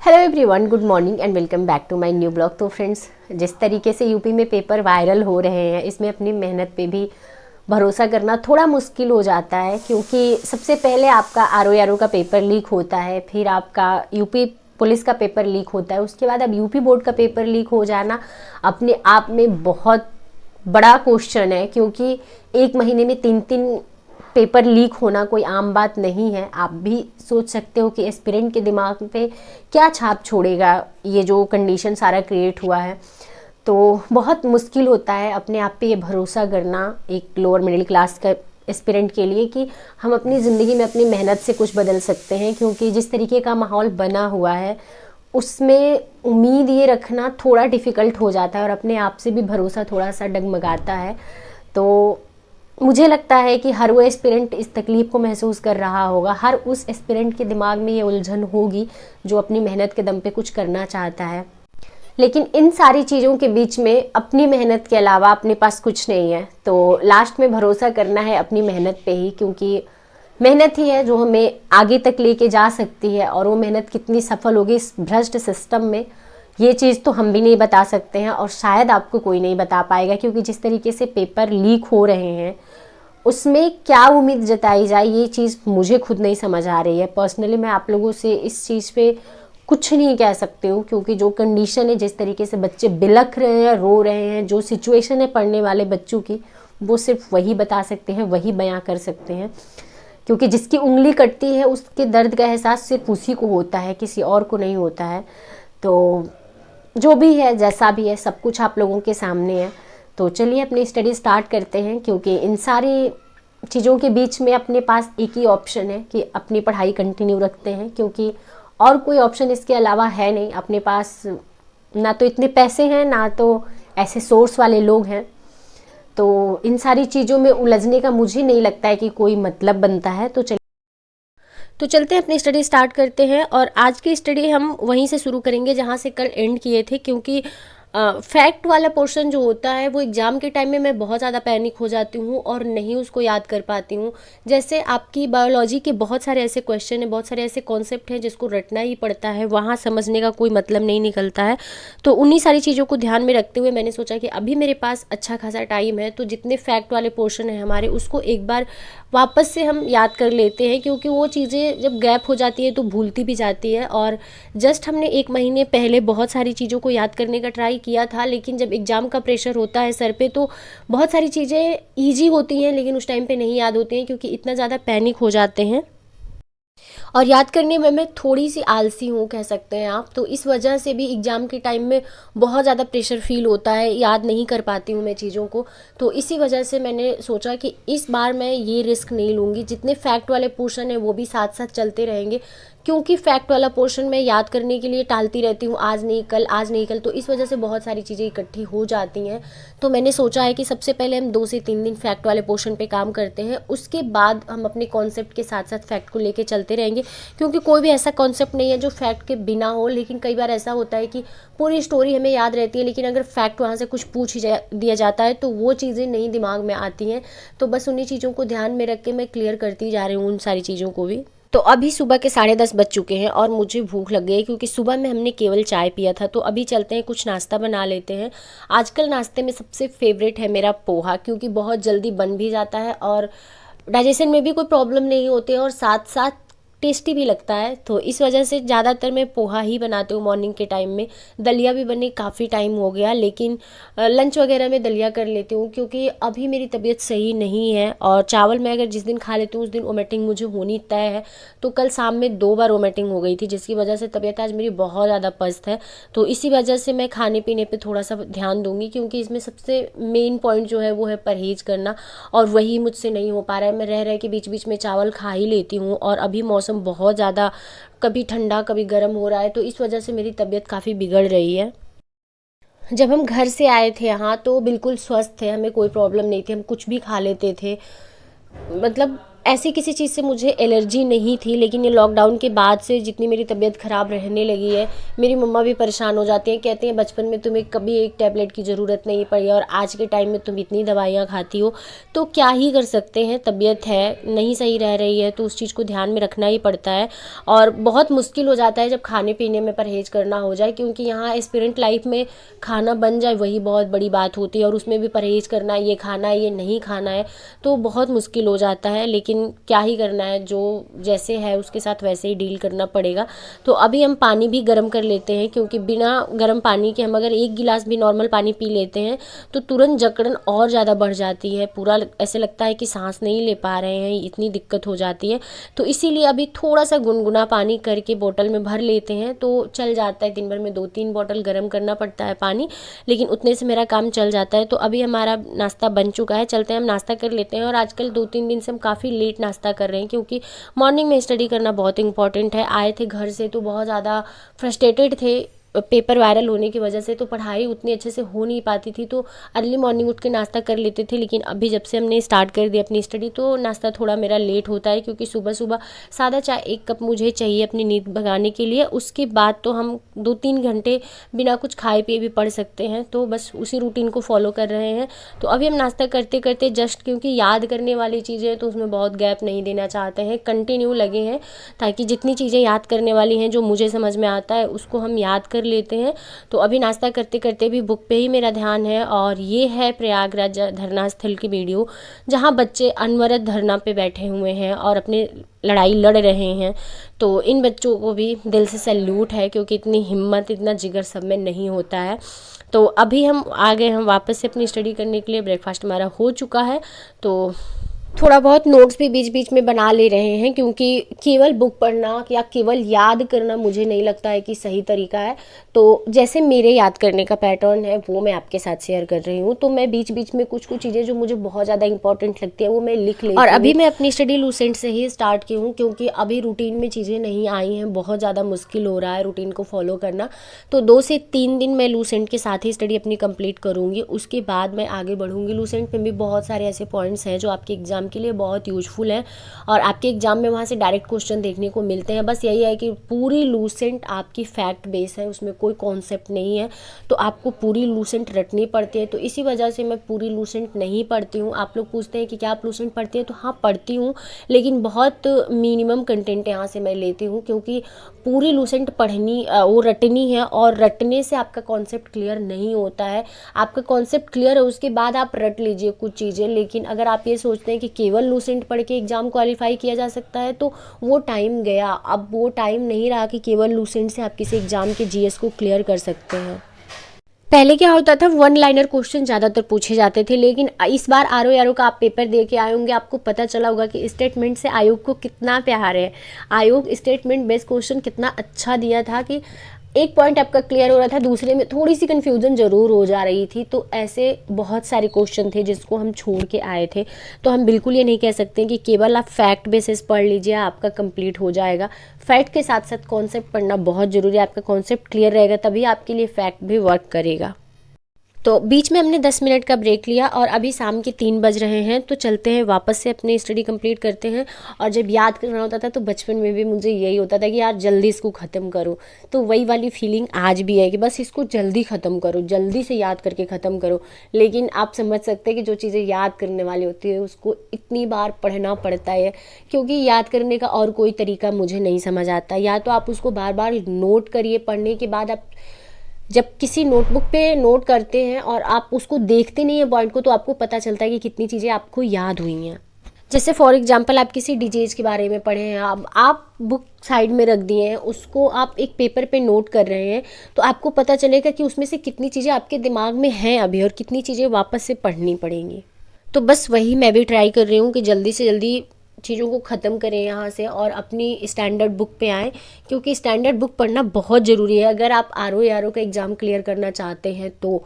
Hello everyone, good morning and welcome back to my new blog. तो friends, जिस तरीके से यूपी में पेपर वायरल हो रहे हैं, इसमें अपनी मेहनत पे भी भरोसा करना थोड़ा मुश्किल हो जाता है, क्योंकि सबसे पहले आपका आरओ का पेपर लीक होता है, फिर आपका यूपी पुलिस का पेपर लीक होता है, उसके बाद अब यूपी बोर्ड का पेपर लीक हो जाना अपने आप में बहुत बड़ा क्वेश्चन है। क्योंकि एक महीने में 3 पेपर लीक होना कोई आम बात नहीं है। आप भी सोच सकते हो कि एस्पिरेंट के दिमाग पे क्या छाप छोड़ेगा ये जो कंडीशन सारा क्रिएट हुआ है। तो बहुत मुश्किल होता है अपने आप पे ये भरोसा करना एक लोअर मिडिल क्लास का एस्पिरेंट के लिए कि हम अपनी ज़िंदगी में अपनी मेहनत से कुछ बदल सकते हैं। क्योंकि जिस तरीके का माहौल बना हुआ है उसमें उम्मीद ये रखना थोड़ा डिफ़िकल्ट हो जाता है और अपने आप से भी भरोसा थोड़ा सा डगमगाता है। तो मुझे लगता है कि हर वो एस्पिरेंट इस तकलीफ़ को महसूस कर रहा होगा, हर उस एस्पिरेंट के दिमाग में ये उलझन होगी जो अपनी मेहनत के दम पे कुछ करना चाहता है, लेकिन इन सारी चीज़ों के बीच में अपनी मेहनत के अलावा अपने पास कुछ नहीं है। तो लास्ट में भरोसा करना है अपनी मेहनत पे ही, क्योंकि मेहनत ही है जो हमें आगे तक लेके जा सकती है। और वो मेहनत कितनी सफल होगी इस भ्रष्ट सिस्टम में, ये चीज़ तो हम भी नहीं बता सकते हैं और शायद आपको कोई नहीं बता पाएगा। क्योंकि जिस तरीके से पेपर लीक हो रहे हैं उसमें क्या उम्मीद जताई जाए, ये चीज़ मुझे खुद नहीं समझ आ रही है। पर्सनली मैं आप लोगों से इस चीज़ पे कुछ नहीं कह सकती हूँ, क्योंकि जो कंडीशन है, जिस तरीके से बच्चे बिलख रहे हैं, रो रहे हैं, जो सिचुएशन है पढ़ने वाले बच्चों की, वो सिर्फ वही बता सकते हैं, वही बयां कर सकते हैं। क्योंकि जिसकी उंगली कटती है उसके दर्द का एहसास सिर्फ उसी को होता है, किसी और को नहीं होता है। तो जो भी है, जैसा भी है, सब कुछ आप लोगों के सामने है। तो चलिए अपनी स्टडी स्टार्ट करते हैं, क्योंकि इन सारी चीज़ों के बीच में अपने पास एक ही ऑप्शन है कि अपनी पढ़ाई कंटिन्यू रखते हैं। क्योंकि और कोई ऑप्शन इसके अलावा है नहीं। अपने पास ना तो इतने पैसे हैं, ना तो ऐसे सोर्स वाले लोग हैं। तो इन सारी चीज़ों में उलझने का मुझे नहीं लगता है कि कोई मतलब बनता है। तो चलते हैं अपनी स्टडी स्टार्ट करते हैं। और आज की स्टडी हम वहीं से शुरू करेंगे जहाँ से कल एंड किए थे। क्योंकि फैक्ट वाला पोर्शन जो होता है वो एग्ज़ाम के टाइम में मैं बहुत ज़्यादा पैनिक हो जाती हूँ और नहीं उसको याद कर पाती हूँ। जैसे आपकी बायोलॉजी के बहुत सारे ऐसे क्वेश्चन हैं, बहुत सारे ऐसे कॉन्सेप्ट हैं जिसको रटना ही पड़ता है, वहाँ समझने का कोई मतलब नहीं निकलता है। तो उन्हीं सारी चीज़ों को ध्यान में रखते हुए मैंने सोचा कि अभी मेरे पास अच्छा खासा टाइम है, तो जितने फैक्ट वाले पोर्शन हैं हमारे, उसको एक बार वापस से हम याद कर लेते हैं। क्योंकि वो चीज़ें जब गैप हो जाती है तो भूलती भी जाती है। और जस्ट हमने 1 महीने पहले बहुत सारी चीज़ों को याद करने का ट्राई किया था, लेकिन जब एग्ज़ाम का प्रेशर होता है सर पे तो बहुत सारी चीज़ें ईजी होती हैं लेकिन उस टाइम पे नहीं याद होती हैं, क्योंकि इतना ज़्यादा पैनिक हो जाते हैं। और याद करने में मैं थोड़ी सी आलसी हूँ, कह सकते हैं आप। तो इस वजह से भी एग्ज़ाम के टाइम में बहुत ज़्यादा प्रेशर फील होता है, याद नहीं कर पाती हूँ मैं चीज़ों को। तो इसी वजह से मैंने सोचा कि इस बार मैं ये रिस्क नहीं लूँगी। जितने फैक्ट वाले पोर्शन हैं वो भी साथ साथ चलते रहेंगे, क्योंकि फैक्ट वाला पोर्शन मैं याद करने के लिए टालती रहती हूँ, आज नहीं कल, आज नहीं कल। तो इस वजह से बहुत सारी चीज़ें इकट्ठी हो जाती हैं। तो मैंने सोचा है कि सबसे पहले हम 2 से 3 दिन फैक्ट वाले पोर्शन पे काम करते हैं, उसके बाद हम अपने कॉन्सेप्ट के साथ साथ फैक्ट को लेके चलते रहेंगे। क्योंकि कोई भी ऐसा कॉन्सेप्ट नहीं है जो फैक्ट के बिना हो। लेकिन कई बार ऐसा होता है कि पूरी स्टोरी हमें याद रहती है, लेकिन अगर फैक्ट वहाँ से कुछ पूछ ही दिया जाता है तो वो चीज़ें नहीं दिमाग में आती हैं। तो बस उन्हीं चीज़ों को ध्यान में रख के मैं क्लियर करती जा रही हूँ उन सारी चीज़ों को भी। तो अभी सुबह के 10:30 बज चुके हैं और मुझे भूख लग गई है, क्योंकि सुबह में हमने केवल चाय पिया था। तो अभी चलते हैं, कुछ नाश्ता बना लेते हैं। आजकल नाश्ते में सबसे फेवरेट है मेरा पोहा, क्योंकि बहुत जल्दी बन भी जाता है और डाइजेशन में भी कोई प्रॉब्लम नहीं होती है और साथ साथ टेस्टी भी लगता है। तो इस वजह से ज़्यादातर मैं पोहा ही बनाती हूँ मॉर्निंग के टाइम में। दलिया भी बने काफ़ी टाइम हो गया, लेकिन लंच वगैरह में दलिया कर लेती हूँ, क्योंकि अभी मेरी तबीयत सही नहीं है। और चावल मैं अगर जिस दिन खा लेती हूँ उस दिन वोमिटिंग मुझे होनी तय है। तो कल शाम में 2 बार वोमिटिंग हो गई थी, जिसकी वजह से तबीयत आज मेरी बहुत ज़्यादा पस्त है। तो इसी वजह से मैं खाने पीने पर थोड़ा सा ध्यान दूंगी, क्योंकि इसमें सबसे मेन पॉइंट जो है वो है परहेज़ करना, और वही मुझसे नहीं हो पा रहा है। मैं रह के बीच बीच में चावल खा ही लेती हूँ, और अभी मौसम बहुत ज़्यादा कभी ठंडा कभी गर्म हो रहा है, तो इस वजह से मेरी तबीयत काफ़ी बिगड़ रही है। जब हम घर से आए थे यहाँ तो बिल्कुल स्वस्थ थे, हमें कोई प्रॉब्लम नहीं थी, हम कुछ भी खा लेते थे। मतलब ऐसी किसी चीज़ से मुझे एलर्जी नहीं थी, लेकिन ये लॉकडाउन के बाद से जितनी मेरी तबीयत ख़राब रहने लगी है, मेरी मम्मा भी परेशान हो जाती हैं, कहती हैं बचपन में तुम्हें कभी एक टैबलेट की ज़रूरत नहीं पड़ी और आज के टाइम में तुम इतनी दवाइयाँ खाती हो। तो क्या ही कर सकते हैं, तबीयत है नहीं सही रह रही है तो उस चीज़ को ध्यान में रखना ही पड़ता है। और बहुत मुश्किल हो जाता है जब खाने पीने में परहेज़ करना हो जाए, क्योंकि यहाँ एस्पिरेंट लाइफ में खाना बन जाए वही बहुत बड़ी बात होती है, और उसमें भी परहेज़ करना, ये खाना है ये नहीं खाना है, तो बहुत मुश्किल हो जाता है। लेकिन क्या ही करना है, जो जैसे है उसके साथ वैसे ही डील करना पड़ेगा। तो अभी हम पानी भी गर्म कर लेते हैं, क्योंकि बिना गर्म पानी के हम अगर एक गिलास भी नॉर्मल पानी पी लेते हैं तो तुरंत जकड़न और ज़्यादा बढ़ जाती है, पूरा ऐसे लगता है कि सांस नहीं ले पा रहे हैं, इतनी दिक्कत हो जाती है। तो इसीलिए अभी थोड़ा सा गुनगुना पानी करके बोतल में भर लेते हैं तो चल जाता है। दिन भर में 2-3 बोतल गर्म करना पड़ता है पानी, लेकिन उतने से मेरा काम चल जाता है। तो अभी हमारा नाश्ता बन चुका है, चलते हैं हम नाश्ता कर लेते हैं। और आजकल 2-3 दिन से हम काफ़ी लेट नाश्ता कर रहे हैं, क्योंकि मॉर्निंग में स्टडी करना बहुत इंपॉर्टेंट है। आए थे घर से तो बहुत ज़्यादा फ्रस्ट्रेटेड थे पेपर वायरल होने की वजह से, तो पढ़ाई उतनी अच्छे से हो नहीं पाती थी, तो अर्ली मॉर्निंग उठ के नाश्ता कर लेते थे। लेकिन अभी जब से हमने स्टार्ट कर दिया अपनी स्टडी तो नाश्ता थोड़ा मेरा लेट होता है, क्योंकि सुबह सुबह सादा चाय 1 कप मुझे चाहिए अपनी नींद भगाने के लिए। उसके बाद तो हम 2-3 घंटे बिना कुछ खाए पिए भी पढ़ सकते हैं, तो बस उसी रूटीन को फॉलो कर रहे हैं। तो अभी हम नाश्ता करते करते जस्ट, क्योंकि याद करने वाली चीज़ें तो उसमें बहुत गैप नहीं देना चाहते हैं, कंटिन्यू लगे हैं, ताकि जितनी चीज़ें याद करने वाली हैं जो मुझे समझ में आता है उसको हम याद कर लेते हैं। तो अभी नाश्ता करते करते भी बुक पे ही मेरा ध्यान है, और ये है प्रयागराज धरना स्थल की वीडियो, जहाँ बच्चे अनवरत धरना पे बैठे हुए हैं और अपने लड़ाई लड़ रहे हैं। तो इन बच्चों को भी दिल से सैल्यूट है, क्योंकि इतनी हिम्मत इतना जिगर सब में नहीं होता है। तो अभी हम आ गए, हम वापस से अपनी स्टडी करने के लिए। ब्रेकफास्ट हमारा हो चुका है, तो थोड़ा बहुत नोट्स भी बीच बीच में बना ले रहे हैं, क्योंकि केवल बुक पढ़ना या केवल याद करना मुझे नहीं लगता है कि सही तरीका है। तो जैसे मेरे याद करने का पैटर्न है वो मैं आपके साथ शेयर कर रही हूँ। तो मैं बीच बीच में कुछ कुछ चीज़ें जो मुझे बहुत ज़्यादा इंपॉर्टेंट लगती है वो मैं लिख लेती हूँ। और अभी मैं अपनी स्टडी लूसेंट से ही स्टार्ट की हूँ, क्योंकि अभी रूटीन में चीज़ें नहीं आई हैं, बहुत ज़्यादा मुश्किल हो रहा है रूटीन को फॉलो करना। तो 2 से 3 दिन मैं लूसेंट के साथ ही स्टडी अपनी कंप्लीट करूँगी, उसके बाद मैं आगे बढ़ूँगी। लूसेंट में भी बहुत सारे ऐसे पॉइंट्स हैं जो आपके एग्जाम के लिए बहुत यूजफुल है, और आपके एग्जाम में वहाँ से डायरेक्ट क्वेश्चन देखने को मिलते हैं। बस यही है कि पूरी लूसेंट आपकी फैक्ट बेस है, उसमें कोई कॉन्सेप्ट नहीं है, तो आपको पूरी लूसेंट रटनी पड़ती है। तो इसी वजह से मैं पूरी लूसेंट नहीं पढ़ती हूँ। आप लोग पूछते हैं कि क्या आप लूसेंट पढ़ती हैं, तो हाँ पढ़ती हूँ, लेकिन बहुत मिनिमम कंटेंट यहाँ से मैं लेती हूँ, क्योंकि पूरी लूसेंट पढ़नी वो रटनी है, और रटने से आपका कॉन्सेप्ट क्लियर नहीं होता है। आपका कॉन्सेप्ट क्लियर है उसके बाद आप रट लीजिए कुछ चीज़ें, लेकिन अगर आप ये सोचते हैं कि केवल लूसेंट पढ़ के एग्जाम क्वालिफाई किया जा सकता है तो वो टाइम गया। अब वो टाइम नहीं रहा कि केवल लूसेंट से आप किसी एग्जाम के जीएस को क्लियर कर सकते हैं। पहले क्या होता था, 1 लाइनर क्वेश्चन ज़्यादातर पूछे जाते थे, लेकिन इस बार आरओ का आप पेपर दे के आए होंगे, आपको पता चला होगा कि स्टेटमेंट से आयोग को कितना प्यार है। आयोग स्टेटमेंट बेस्ड क्वेश्चन कितना अच्छा दिया था कि एक पॉइंट आपका क्लियर हो रहा था, दूसरे में थोड़ी सी कन्फ्यूजन ज़रूर हो जा रही थी। तो ऐसे बहुत सारे क्वेश्चन थे जिसको हम छोड़ के आए थे। तो हम बिल्कुल ये नहीं कह सकते कि केवल आप फैक्ट बेसिस पढ़ लीजिए आपका कंप्लीट हो जाएगा। फैक्ट के साथ साथ कॉन्सेप्ट पढ़ना बहुत ज़रूरी है। आपका कॉन्सेप्ट क्लियर रहेगा तभी आपके लिए फैक्ट भी वर्क करेगा। तो बीच में हमने 10 मिनट का ब्रेक लिया, और अभी शाम के 3 बज रहे हैं, तो चलते हैं वापस से अपनी स्टडी कंप्लीट करते हैं। और जब याद करना होता था तो बचपन में भी मुझे यही होता था कि यार जल्दी इसको ख़त्म करो, तो वही वाली फीलिंग आज भी है कि बस इसको जल्दी ख़त्म करो, जल्दी से याद करके ख़त्म करो। लेकिन आप समझ सकते हैं कि जो चीज़ें याद करने वाली होती है उसको इतनी बार पढ़ना पड़ता है, क्योंकि याद करने का और कोई तरीका मुझे नहीं समझ आता। या तो आप उसको बार बार नोट करिए, पढ़ने के बाद आप जब किसी नोटबुक पे नोट करते हैं और आप उसको देखते नहीं है पॉइंट को, तो आपको पता चलता है कि कितनी चीज़ें आपको याद हुई हैं। जैसे फॉर एग्जांपल आप किसी डीजेज के बारे में पढ़े हैं, अब आप बुक साइड में रख दिए हैं, उसको आप एक पेपर पे नोट कर रहे हैं, तो आपको पता चलेगा कि उसमें से कितनी चीज़ें आपके दिमाग में हैं अभी और कितनी चीज़ें वापस से पढ़नी पड़ेंगी। तो बस वही मैं भी ट्राई कर रही हूँ कि जल्दी से जल्दी चीज़ों को ख़त्म करें यहाँ से और अपनी स्टैंडर्ड बुक पे आएँ, क्योंकि स्टैंडर्ड बुक पढ़ना बहुत ज़रूरी है अगर आप आरओ का एग्ज़ाम क्लियर करना चाहते हैं तो।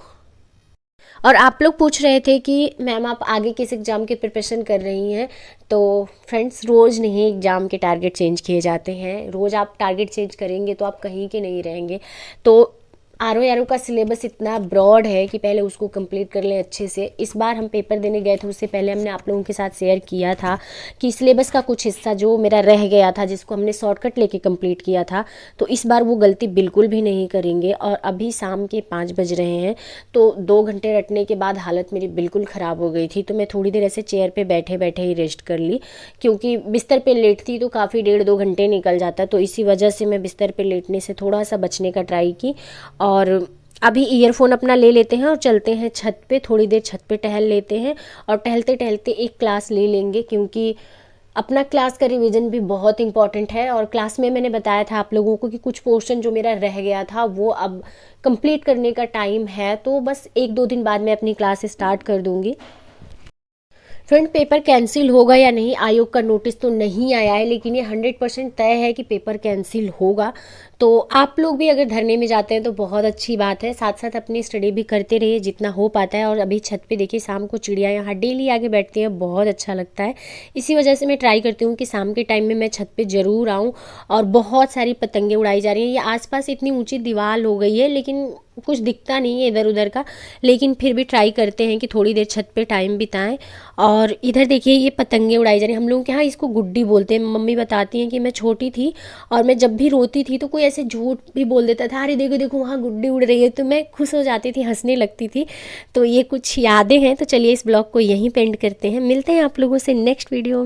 और आप लोग पूछ रहे थे कि मैम आप आगे किस एग्ज़ाम की प्रिपरेशन कर रही हैं। तो फ्रेंड्स, रोज़ नहीं एग्ज़ाम के टारगेट चेंज किए जाते हैं, रोज़ आप टारगेट चेंज करेंगे तो आप कहीं के नहीं रहेंगे। तो आर का सिलेबस इतना ब्रॉड है कि पहले उसको कंप्लीट कर लें अच्छे से। इस बार हम पेपर देने गए थे, उससे पहले हमने आप लोगों के साथ शेयर किया था कि सिलेबस का कुछ हिस्सा जो मेरा रह गया था, जिसको हमने शॉर्टकट लेके कंप्लीट किया था, तो इस बार वो गलती बिल्कुल भी नहीं करेंगे। और अभी शाम के 5 बज रहे हैं, तो 2 घंटे रटने के बाद हालत मेरी बिल्कुल ख़राब हो गई थी। तो मैं थोड़ी देर ऐसे चेयर पर बैठे बैठे ही रेस्ट कर ली, क्योंकि बिस्तर पर लेटती तो काफ़ी 1.5-2 घंटे निकल जाता। तो इसी वजह से मैं बिस्तर पर लेटने से थोड़ा सा बचने का ट्राई की। और अभी ईयरफोन अपना ले लेते हैं और चलते हैं छत पे, थोड़ी देर छत पे टहल लेते हैं। और टहलते टहलते एक क्लास ले लेंगे, क्योंकि अपना क्लास का रिवीजन भी बहुत इंपॉर्टेंट है। और क्लास में मैंने बताया था आप लोगों को कि कुछ पोर्शन जो मेरा रह गया था वो अब कंप्लीट करने का टाइम है। तो बस 1-2 दिन बाद मैं अपनी क्लास स्टार्ट कर दूँगी। फ्रेंड, पेपर कैंसिल होगा या नहीं, आयोग का नोटिस तो नहीं आया है, लेकिन ये 100% तय है कि पेपर कैंसिल होगा। तो आप लोग भी अगर धरने में जाते हैं तो बहुत अच्छी बात है, साथ साथ अपनी स्टडी भी करते रहिए जितना हो पाता है। और अभी छत पे देखिए, शाम को चिड़िया यहाँ डेली आके बैठती हैं, बहुत अच्छा लगता है। इसी वजह से मैं ट्राई करती हूँ कि शाम के टाइम में मैं छत पे ज़रूर आऊँ। और बहुत सारी पतंगे उड़ाई जा रही हैं। ये आसपास इतनी ऊंची दीवार हो गई है, लेकिन कुछ दिखता नहीं है इधर उधर का, लेकिन फिर भी ट्राई करते हैं कि थोड़ी देर छत पे टाइम बिताएं। और इधर देखिए, ये पतंगे उड़ाई जा रही हैं। हम लोगों के यहाँ इसको गुड्डी बोलते हैं। मम्मी बताती हैं कि मैं छोटी थी और मैं जब भी रोती थी तो कोई ऐसे झूठ भी बोल देता था, अरे देखो देखो वहाँ गुड्डी उड़ रही है, तो मैं खुश हो जाती थी, हंसने लगती थी। तो ये कुछ यादें हैं। तो चलिए इस ब्लॉग को यहीं पे एंड करते हैं, मिलते हैं आप लोगों से नेक्स्ट वीडियो।